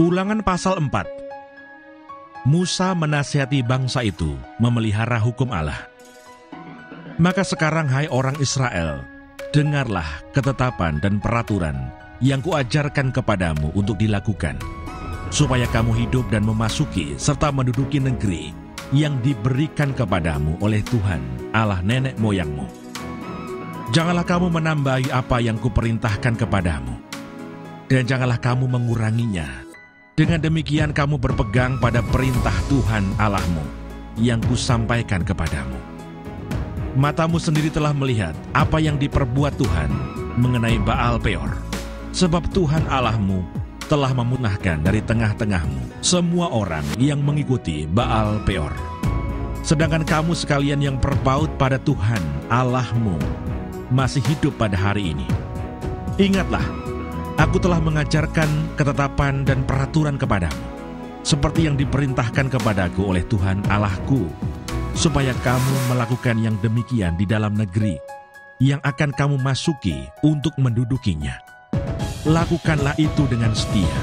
Ulangan pasal 4. Musa menasihati bangsa itu memelihara hukum Allah. Maka sekarang hai orang Israel, dengarlah ketetapan dan peraturan yang kuajarkan kepadamu untuk dilakukan, supaya kamu hidup dan memasuki serta menduduki negeri yang diberikan kepadamu oleh Tuhan Allah nenek moyangmu. Janganlah kamu menambahi apa yang kuperintahkan kepadamu, dan janganlah kamu menguranginya. Dengan demikian kamu berpegang pada perintah Tuhan Allahmu yang kusampaikan kepadamu. Matamu sendiri telah melihat apa yang diperbuat Tuhan mengenai Baal Peor, sebab Tuhan Allahmu telah memusnahkan dari tengah-tengahmu semua orang yang mengikuti Baal Peor. Sedangkan kamu sekalian yang berpaut pada Tuhan Allahmu masih hidup pada hari ini. Ingatlah, aku telah mengajarkan ketetapan dan peraturan kepadamu, seperti yang diperintahkan kepadaku oleh Tuhan Allahku, supaya kamu melakukan yang demikian di dalam negeri yang akan kamu masuki untuk mendudukinya. Lakukanlah itu dengan setia,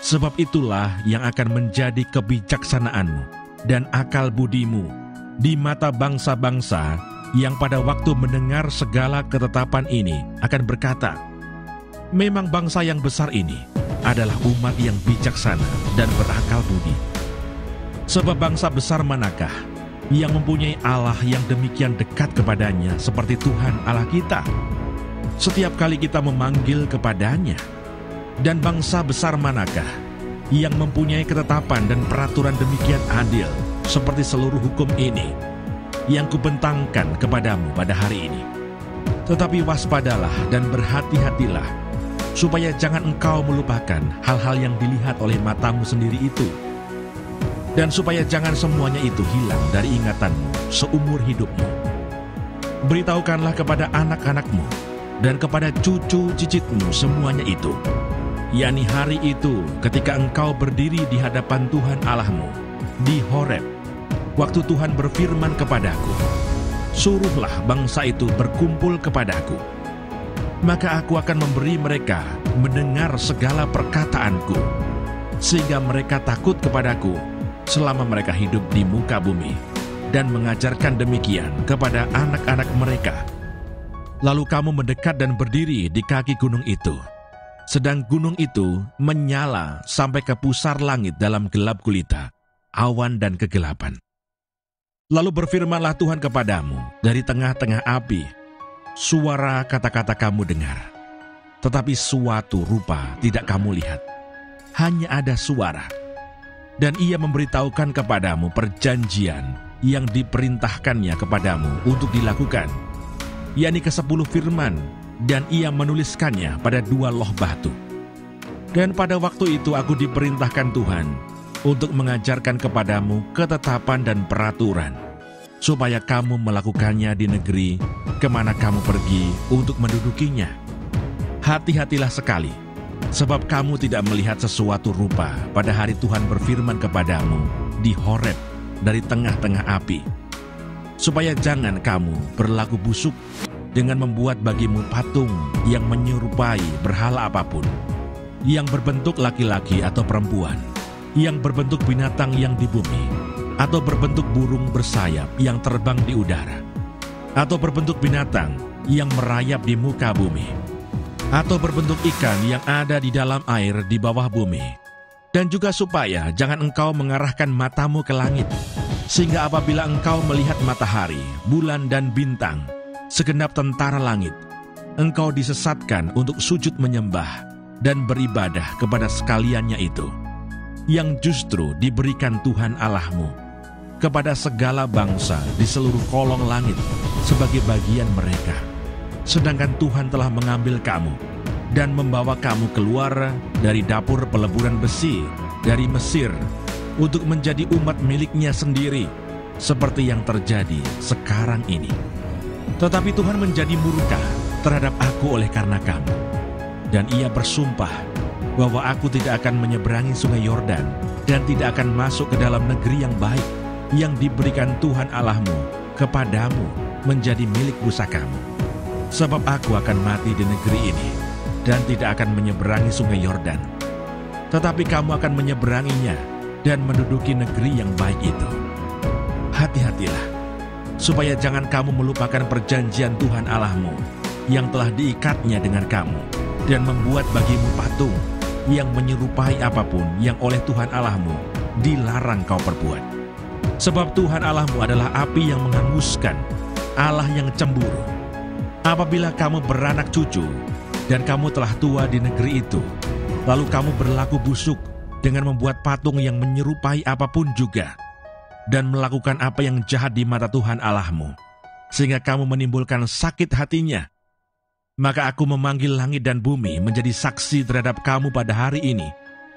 sebab itulah yang akan menjadi kebijaksanaanmu dan akal budimu di mata bangsa-bangsa yang pada waktu mendengar segala ketetapan ini akan berkata, memang bangsa yang besar ini adalah umat yang bijaksana dan berakal budi. Sebab bangsa besar manakah yang mempunyai Allah yang demikian dekat kepadanya seperti Tuhan Allah kita, setiap kali kita memanggil kepadanya? Dan bangsa besar manakah yang mempunyai ketetapan dan peraturan demikian adil seperti seluruh hukum ini yang kubentangkan kepadamu pada hari ini? Tetapi waspadalah dan berhati-hatilah, supaya jangan engkau melupakan hal-hal yang dilihat oleh matamu sendiri itu, dan supaya jangan semuanya itu hilang dari ingatanmu seumur hidupmu. Beritahukanlah kepada anak-anakmu dan kepada cucu-cicitmu semuanya itu, yakni hari itu ketika engkau berdiri di hadapan Tuhan Allahmu di Horeb, waktu Tuhan berfirman kepadaku, suruhlah bangsa itu berkumpul kepadaku. Maka aku akan memberi mereka mendengar segala perkataanku, sehingga mereka takut kepadaku selama mereka hidup di muka bumi, dan mengajarkan demikian kepada anak-anak mereka. Lalu kamu mendekat dan berdiri di kaki gunung itu, sedang gunung itu menyala sampai ke pusar langit dalam gelap gulita, awan dan kegelapan. Lalu berfirmanlah Tuhan kepadamu dari tengah-tengah api, suara kata-kata kamu dengar, tetapi suatu rupa tidak kamu lihat, hanya ada suara. Dan ia memberitahukan kepadamu perjanjian yang diperintahkannya kepadamu untuk dilakukan, yakni ke-10 firman, dan ia menuliskannya pada 2 loh batu. Dan pada waktu itu aku diperintahkan Tuhan untuk mengajarkan kepadamu ketetapan dan peraturan, supaya kamu melakukannya di negeri kemana kamu pergi untuk mendudukinya. Hati-hatilah sekali, sebab kamu tidak melihat sesuatu rupa pada hari Tuhan berfirman kepadamu di Horeb dari tengah-tengah api, supaya jangan kamu berlaku busuk dengan membuat bagimu patung yang menyerupai berhala apapun, yang berbentuk laki-laki atau perempuan, yang berbentuk binatang yang di bumi, atau berbentuk burung bersayap yang terbang di udara, atau berbentuk binatang yang merayap di muka bumi, atau berbentuk ikan yang ada di dalam air di bawah bumi. Dan juga supaya jangan engkau mengarahkan matamu ke langit, sehingga apabila engkau melihat matahari, bulan dan bintang, segenap tentara langit, engkau disesatkan untuk sujud menyembah dan beribadah kepada sekaliannya itu, yang justru diberikan Tuhan Allahmu kepada segala bangsa di seluruh kolong langit sebagai bagian mereka. Sedangkan Tuhan telah mengambil kamu dan membawa kamu keluar dari dapur peleburan besi dari Mesir untuk menjadi umat miliknya sendiri, seperti yang terjadi sekarang ini. Tetapi Tuhan menjadi murka terhadap aku oleh karena kamu, dan ia bersumpah bahwa aku tidak akan menyeberangi sungai Yordan dan tidak akan masuk ke dalam negeri yang baik yang diberikan Tuhan Allahmu kepadamu menjadi milik pusakamu. Sebab aku akan mati di negeri ini dan tidak akan menyeberangi sungai Yordan. tetapi kamu akan menyeberanginya dan menduduki negeri yang baik itu. Hati-hatilah, supaya jangan kamu melupakan perjanjian Tuhan Allahmu yang telah diikatnya dengan kamu, dan membuat bagimu patung yang menyerupai apapun yang oleh Tuhan Allahmu dilarang kau perbuat. Sebab Tuhan Allahmu adalah api yang menghanguskan, Allah yang cemburu. Apabila kamu beranak cucu, dan kamu telah tua di negeri itu, lalu kamu berlaku busuk dengan membuat patung yang menyerupai apapun juga, dan melakukan apa yang jahat di mata Tuhan Allahmu, sehingga kamu menimbulkan sakit hatinya, maka aku memanggil langit dan bumi menjadi saksi terhadap kamu pada hari ini,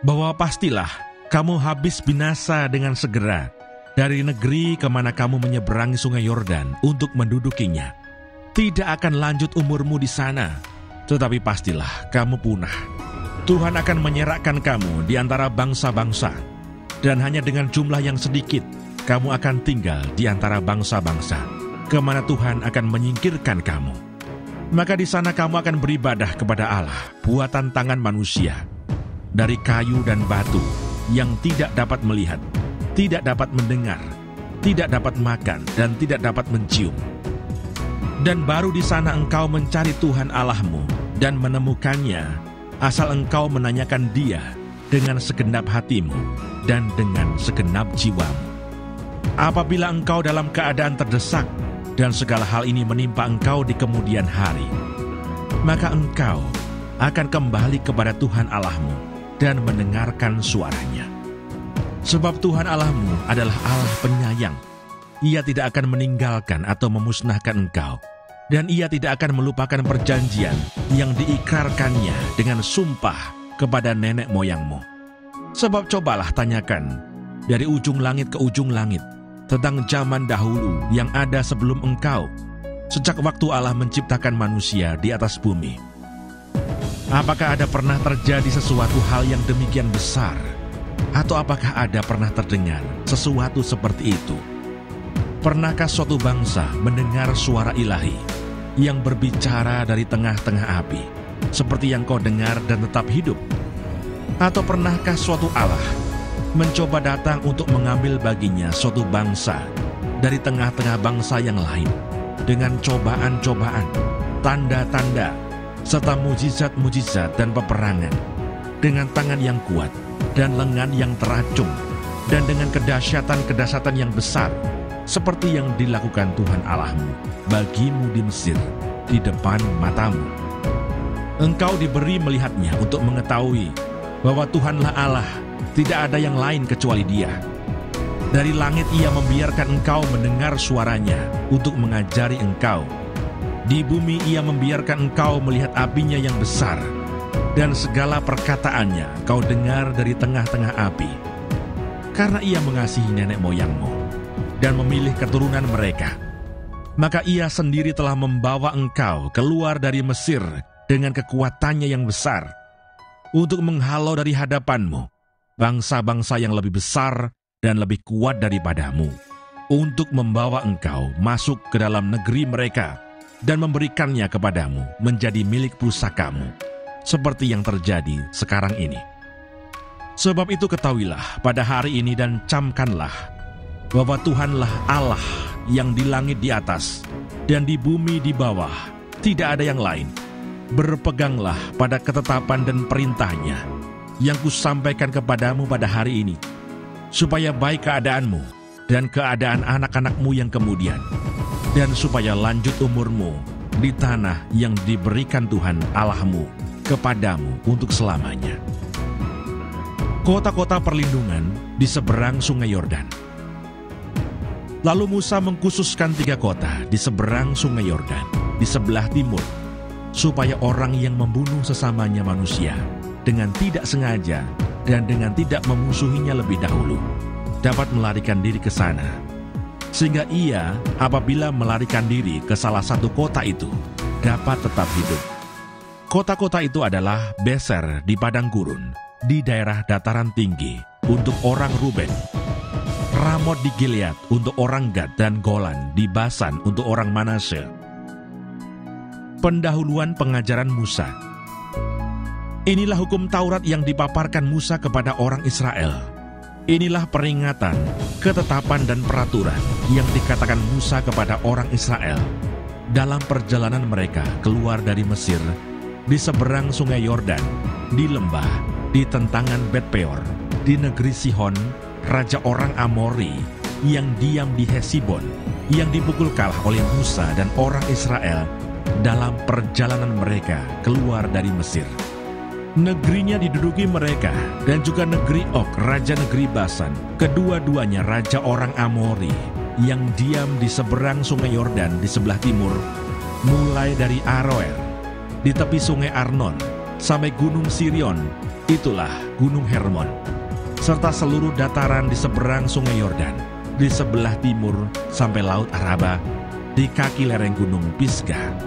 bahwa pastilah kamu habis binasa dengan segera dari negeri kemana kamu menyeberangi sungai Yordan untuk mendudukinya. Tidak akan lanjut umurmu di sana, tetapi pastilah kamu punah. Tuhan akan menyerahkan kamu di antara bangsa-bangsa, dan hanya dengan jumlah yang sedikit kamu akan tinggal di antara bangsa-bangsa, kemana Tuhan akan menyingkirkan kamu. Maka di sana kamu akan beribadah kepada Allah, buatan tangan manusia, dari kayu dan batu, yang tidak dapat melihat, tidak dapat mendengar, tidak dapat makan, dan tidak dapat mencium. Dan baru di sana engkau mencari Tuhan Allahmu dan menemukannya, asal engkau menanyakan Dia dengan segenap hatimu dan dengan segenap jiwamu. Apabila engkau dalam keadaan terdesak, dan segala hal ini menimpa engkau di kemudian hari, maka engkau akan kembali kepada Tuhan Allahmu dan mendengarkan suaranya. Sebab Tuhan Allahmu adalah Allah penyayang. Ia tidak akan meninggalkan atau memusnahkan engkau, dan Ia tidak akan melupakan perjanjian yang diikrarkannya dengan sumpah kepada nenek moyangmu. Sebab cobalah tanyakan dari ujung langit ke ujung langit tentang zaman dahulu yang ada sebelum engkau, sejak waktu Allah menciptakan manusia di atas bumi. Apakah ada pernah terjadi sesuatu hal yang demikian besar? Atau apakah ada pernah terdengar sesuatu seperti itu? Pernahkah suatu bangsa mendengar suara ilahi yang berbicara dari tengah-tengah api, seperti yang kau dengar dan tetap hidup? Atau pernahkah suatu Allah mencoba datang untuk mengambil baginya suatu bangsa dari tengah-tengah bangsa yang lain, dengan cobaan-cobaan, tanda-tanda, serta mujizat-mujizat dan peperangan, dengan tangan yang kuat dan lengan yang teracung, dan dengan kedahsyatan-kedahsyatan yang besar, seperti yang dilakukan Tuhan Allahmu bagimu di Mesir, di depan matamu. Engkau diberi melihatnya untuk mengetahui bahwa Tuhanlah Allah, tidak ada yang lain kecuali Dia. Dari langit Ia membiarkan engkau mendengar suaranya untuk mengajari engkau. Di bumi Ia membiarkan engkau melihat apinya yang besar, dan segala perkataannya kau dengar dari tengah-tengah api. Karena Ia mengasihi nenek moyangmu dan memilih keturunan mereka, maka Ia sendiri telah membawa engkau keluar dari Mesir dengan kekuatannya yang besar, untuk menghalau dari hadapanmu bangsa-bangsa yang lebih besar dan lebih kuat daripadamu, untuk membawa engkau masuk ke dalam negeri mereka dan memberikannya kepadamu menjadi milik pusakamu, seperti yang terjadi sekarang ini. Sebab itu ketahuilah pada hari ini dan camkanlah bahwa Tuhanlah Allah yang di langit di atas dan di bumi di bawah, tidak ada yang lain. Berpeganglah pada ketetapan dan perintahnya yang kusampaikan kepadamu pada hari ini, supaya baik keadaanmu dan keadaan anak-anakmu yang kemudian, dan supaya lanjut umurmu di tanah yang diberikan Tuhan Allahmu kepadamu untuk selamanya. Kota-kota perlindungan di seberang sungai Yordan. Lalu Musa mengkhususkan 3 kota di seberang sungai Yordan, di sebelah timur, supaya orang yang membunuh sesamanya manusia dengan tidak sengaja dan dengan tidak memusuhinya lebih dahulu dapat melarikan diri ke sana, sehingga ia apabila melarikan diri ke salah satu kota itu dapat tetap hidup. Kota-kota itu adalah Beser di padang gurun di daerah dataran tinggi untuk orang Ruben, Ramot di Gilead untuk orang Gad, dan Golan di Basan untuk orang Manasye. Pendahuluan pengajaran Musa. Inilah hukum Taurat yang dipaparkan Musa kepada orang Israel. Inilah peringatan, ketetapan dan peraturan yang dikatakan Musa kepada orang Israel dalam perjalanan mereka keluar dari Mesir, di seberang sungai Yordan, di lembah, di tentangan Bet-peor, di negeri Sihon, raja orang Amori, yang diam di Hesibon, yang dipukul kalah oleh Musa dan orang Israel dalam perjalanan mereka keluar dari Mesir. Negerinya diduduki mereka, dan juga negeri Og, raja negeri Basan, kedua-duanya raja orang Amori, yang diam di seberang sungai Yordan di sebelah timur, mulai dari Aroer, di tepi sungai Arnon, sampai gunung Sirion, itulah gunung Hermon, serta seluruh dataran di seberang sungai Yordan, di sebelah timur sampai laut Araba, di kaki lereng gunung Pisgah.